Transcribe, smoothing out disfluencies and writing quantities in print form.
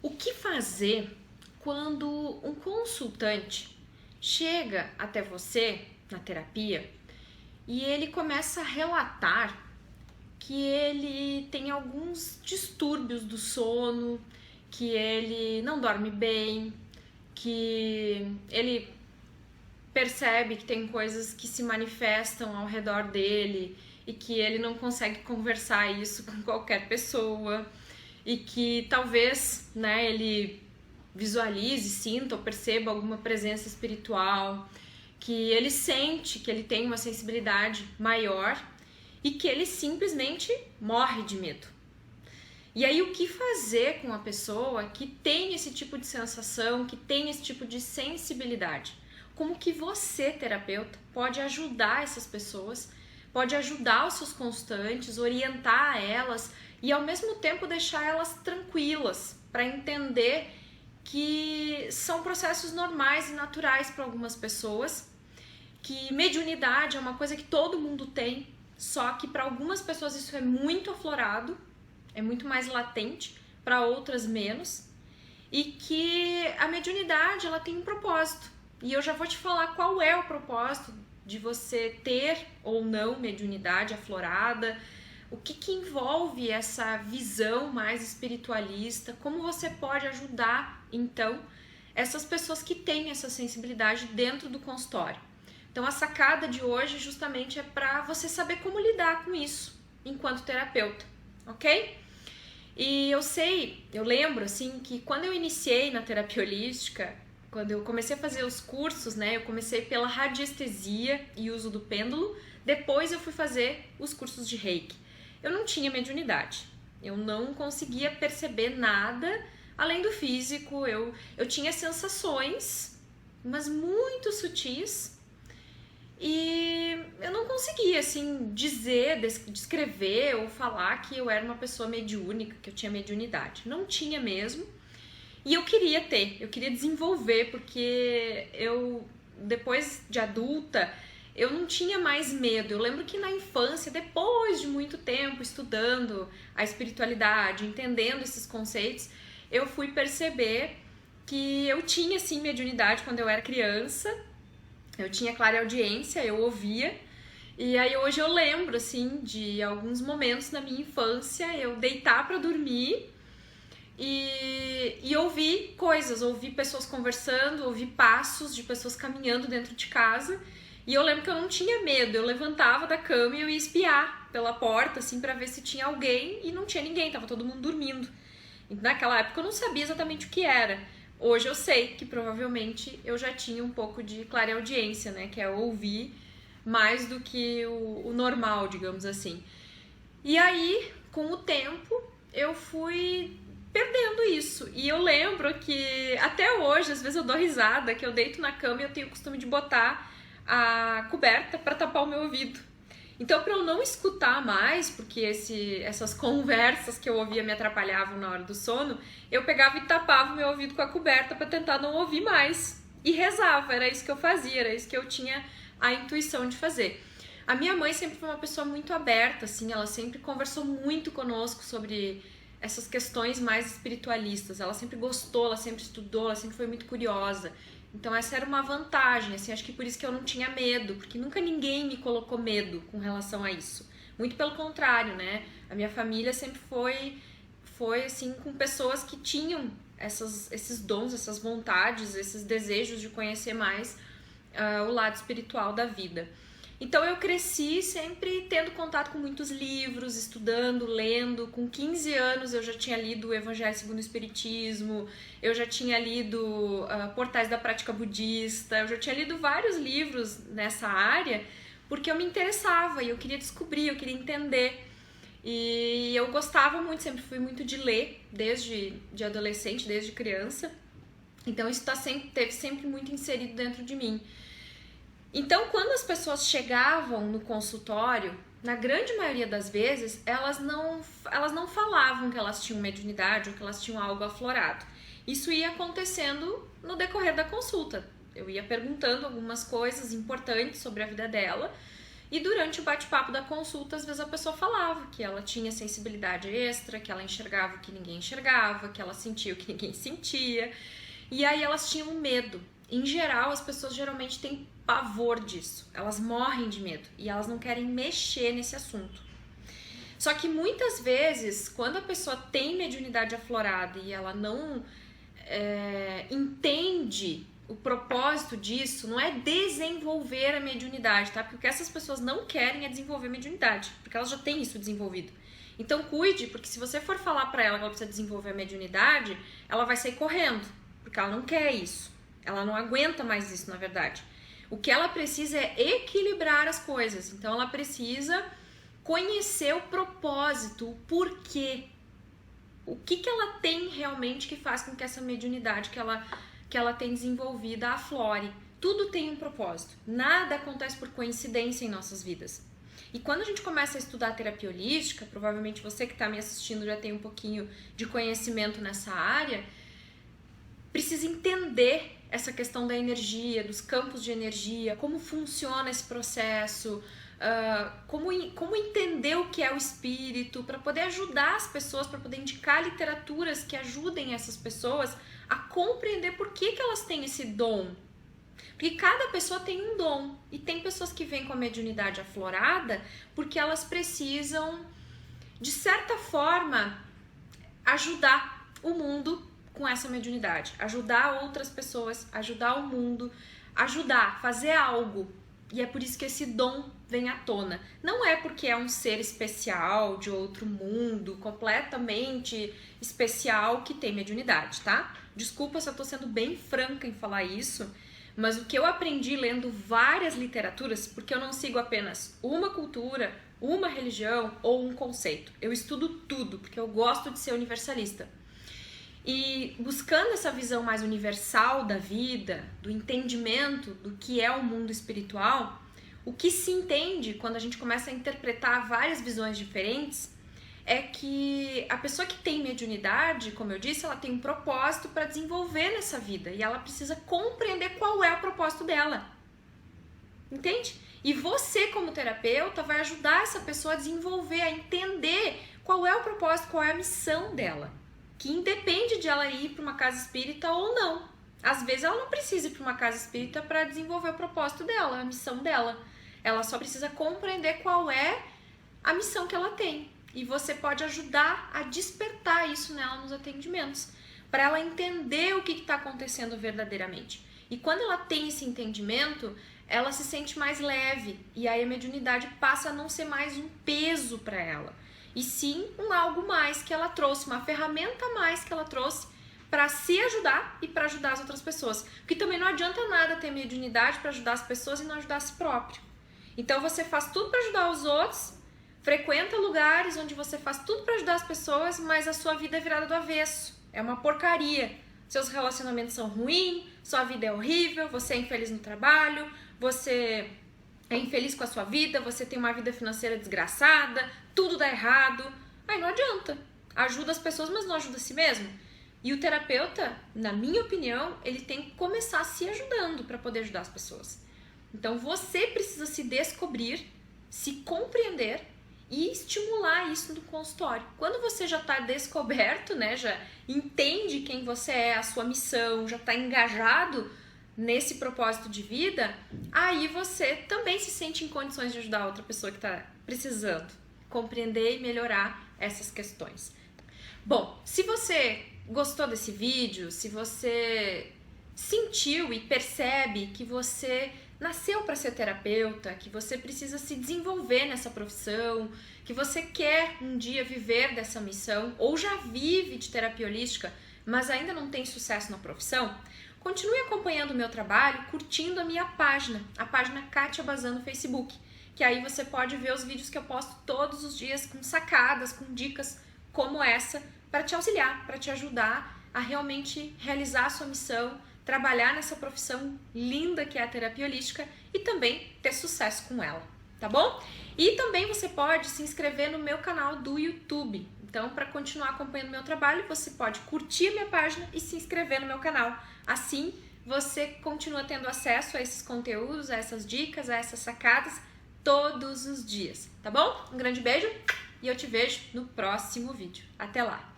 O que fazer quando um consultante chega até você na terapia e ele começa a relatar que ele tem alguns distúrbios do sono, que ele não dorme bem, que ele percebe que tem coisas que se manifestam ao redor dele e que ele não consegue conversar isso com qualquer pessoa e que talvez, né, ele visualize, sinta ou perceba alguma presença espiritual, que ele sente que ele tem uma sensibilidade maior e que ele simplesmente morre de medo. E aí, o que fazer com a pessoa que tem esse tipo de sensação, que tem esse tipo de sensibilidade? Como que você, terapeuta, pode ajudar essas pessoas, pode ajudar os seus consultantes, orientar elas e ao mesmo tempo deixar elas tranquilas para entender que são processos normais e naturais para algumas pessoas, que mediunidade é uma coisa que todo mundo tem, só que para algumas pessoas isso é muito aflorado, é muito mais latente, para outras menos, e que a mediunidade ela tem um propósito. E eu já vou te falar qual é o propósito de você ter ou não mediunidade aflorada, o que envolve essa visão mais espiritualista, como você pode ajudar, então, essas pessoas que têm essa sensibilidade dentro do consultório. Então, a sacada de hoje justamente é para você saber como lidar com isso enquanto terapeuta, ok? E eu lembro, assim, que quando eu iniciei na terapia holística, quando eu comecei a fazer os cursos, né, eu comecei pela radiestesia e uso do pêndulo, depois eu fui fazer os cursos de Reiki. Eu não tinha mediunidade, eu não conseguia perceber nada além do físico, eu tinha sensações, mas muito sutis, e eu não conseguia, assim, dizer, descrever ou falar que eu era uma pessoa mediúnica, que eu tinha mediunidade. Não tinha mesmo. E eu queria desenvolver, porque eu, depois de adulta, eu não tinha mais medo. Eu lembro que na infância, depois de muito tempo estudando a espiritualidade, entendendo esses conceitos, eu fui perceber que eu tinha, sim, mediunidade quando eu era criança. Eu tinha clareaudiência, eu ouvia. E aí hoje eu lembro, assim, de alguns momentos na minha infância, eu deitar pra dormir e ouvir coisas, ouvir pessoas conversando, ouvir passos de pessoas caminhando dentro de casa. E eu lembro que eu não tinha medo, eu levantava da cama e eu ia espiar pela porta, assim, pra ver se tinha alguém, e não tinha ninguém, tava todo mundo dormindo. E naquela época eu não sabia exatamente o que era. Hoje eu sei que provavelmente eu já tinha um pouco de clareaudiência, né? Que é ouvir mais do que o normal, digamos assim. E aí, com o tempo, eu fui perdendo isso. E eu lembro que até hoje, às vezes eu dou risada, que eu deito na cama e eu tenho o costume de botar a coberta para tapar o meu ouvido. Então, para eu não escutar mais, porque essas conversas que eu ouvia me atrapalhavam na hora do sono, eu pegava e tapava o meu ouvido com a coberta para tentar não ouvir mais. E rezava, era isso que eu fazia, era isso que eu tinha a intuição de fazer. A minha mãe sempre foi uma pessoa muito aberta, assim, ela sempre conversou muito conosco sobre essas questões mais espiritualistas. Ela sempre gostou, ela sempre estudou, ela sempre foi muito curiosa. Então essa era uma vantagem, assim, acho que por isso que eu não tinha medo, porque nunca ninguém me colocou medo com relação a isso. Muito pelo contrário, né? A minha família sempre foi assim, com pessoas que tinham esses dons, essas vontades, esses desejos de conhecer mais o lado espiritual da vida. Então eu cresci sempre tendo contato com muitos livros, estudando, lendo. Com 15 anos eu já tinha lido o Evangelho segundo o Espiritismo, eu já tinha lido Portais da Prática Budista, eu já tinha lido vários livros nessa área, porque eu me interessava e eu queria descobrir, eu queria entender. E eu gostava muito, sempre fui muito de ler, desde adolescente, desde criança. Então isso esteve sempre muito inserido dentro de mim. Então, quando as pessoas chegavam no consultório, na grande maioria das vezes, elas não falavam que elas tinham mediunidade ou que elas tinham algo aflorado. Isso ia acontecendo no decorrer da consulta. Eu ia perguntando algumas coisas importantes sobre a vida dela E durante o bate-papo da consulta, às vezes a pessoa falava que ela tinha sensibilidade extra, que ela enxergava o que ninguém enxergava, que ela sentia o que ninguém sentia. E aí elas tinham medo. Em geral, as pessoas geralmente têm pavor disso. Elas morrem de medo e elas não querem mexer nesse assunto. Só que muitas vezes, quando a pessoa tem mediunidade aflorada e ela não entende o propósito disso, não é desenvolver a mediunidade, tá? Porque o que essas pessoas não querem é desenvolver a mediunidade, porque elas já têm isso desenvolvido. Então cuide, porque se você for falar pra ela que ela precisa desenvolver a mediunidade, ela vai sair correndo, porque ela não quer isso. Ela não aguenta mais isso, na verdade. O que ela precisa é equilibrar as coisas. Então ela precisa conhecer o propósito, o porquê. O que ela tem realmente que faz com que essa mediunidade que ela tem desenvolvida aflore. Tudo tem um propósito. Nada acontece por coincidência em nossas vidas. E quando a gente começa a estudar a terapia holística, provavelmente você que está me assistindo já tem um pouquinho de conhecimento nessa área, precisa entender essa questão da energia, dos campos de energia, como funciona esse processo, como entender o que é o espírito, para poder ajudar as pessoas, para poder indicar literaturas que ajudem essas pessoas a compreender por que elas têm esse dom. Porque cada pessoa tem um dom, e tem pessoas que vêm com a mediunidade aflorada porque elas precisam, de certa forma, ajudar o mundo com essa mediunidade, ajudar outras pessoas, ajudar o mundo, fazer algo. E é por isso que esse dom vem à tona. Não é porque é um ser especial, de outro mundo, completamente especial, que tem mediunidade, tá? Desculpa se eu tô sendo bem franca em falar isso, mas o que eu aprendi lendo várias literaturas, porque eu não sigo apenas uma cultura, uma religião ou um conceito. Eu estudo tudo, porque eu gosto de ser universalista. E buscando essa visão mais universal da vida, do entendimento do que é o mundo espiritual, o que se entende quando a gente começa a interpretar várias visões diferentes é que a pessoa que tem mediunidade, como eu disse, ela tem um propósito para desenvolver nessa vida e ela precisa compreender qual é o propósito dela. Entende? E você, como terapeuta, vai ajudar essa pessoa a desenvolver, a entender qual é o propósito, qual é a missão dela. Que independe de ela ir para uma casa espírita ou não. Às vezes ela não precisa ir para uma casa espírita para desenvolver o propósito dela, a missão dela. Ela só precisa compreender qual é a missão que ela tem. E você pode ajudar a despertar isso nela nos atendimentos, para ela entender o que está acontecendo verdadeiramente. E quando ela tem esse entendimento, ela se sente mais leve. E aí a mediunidade passa a não ser mais um peso para ela. E sim um algo mais que ela trouxe, uma ferramenta a mais que ela trouxe para se ajudar e para ajudar as outras pessoas. Porque também não adianta nada ter mediunidade para ajudar as pessoas e não ajudar a si próprio. Então você faz tudo para ajudar os outros, frequenta lugares onde você faz tudo para ajudar as pessoas, mas a sua vida é virada do avesso. É uma porcaria. Seus relacionamentos são ruins, sua vida é horrível, você é infeliz no trabalho, você é infeliz com a sua vida, você tem uma vida financeira desgraçada, tudo dá errado. Aí não adianta. Ajuda as pessoas, mas não ajuda a si mesmo. E o terapeuta, na minha opinião, ele tem que começar se ajudando para poder ajudar as pessoas. Então você precisa se descobrir, se compreender e estimular isso no consultório. Quando você já está descoberto, né, já entende quem você é, a sua missão, já está engajado nesse propósito de vida, aí você também se sente em condições de ajudar a outra pessoa que está precisando compreender e melhorar essas questões. Bom, se você gostou desse vídeo, se você sentiu e percebe que você nasceu para ser terapeuta, que você precisa se desenvolver nessa profissão, que você quer um dia viver dessa missão ou já vive de terapia holística, mas ainda não tem sucesso na profissão, continue acompanhando o meu trabalho, curtindo a minha página, a página Kátia Bazan no Facebook, que aí você pode ver os vídeos que eu posto todos os dias com sacadas, com dicas como essa, para te auxiliar, para te ajudar a realmente realizar a sua missão, trabalhar nessa profissão linda que é a terapia holística e também ter sucesso com ela, tá bom? E também você pode se inscrever no meu canal do YouTube. Então, para continuar acompanhando meu trabalho, você pode curtir minha página e se inscrever no meu canal. Assim, você continua tendo acesso a esses conteúdos, a essas dicas, a essas sacadas todos os dias, tá bom? Um grande beijo e eu te vejo no próximo vídeo. Até lá!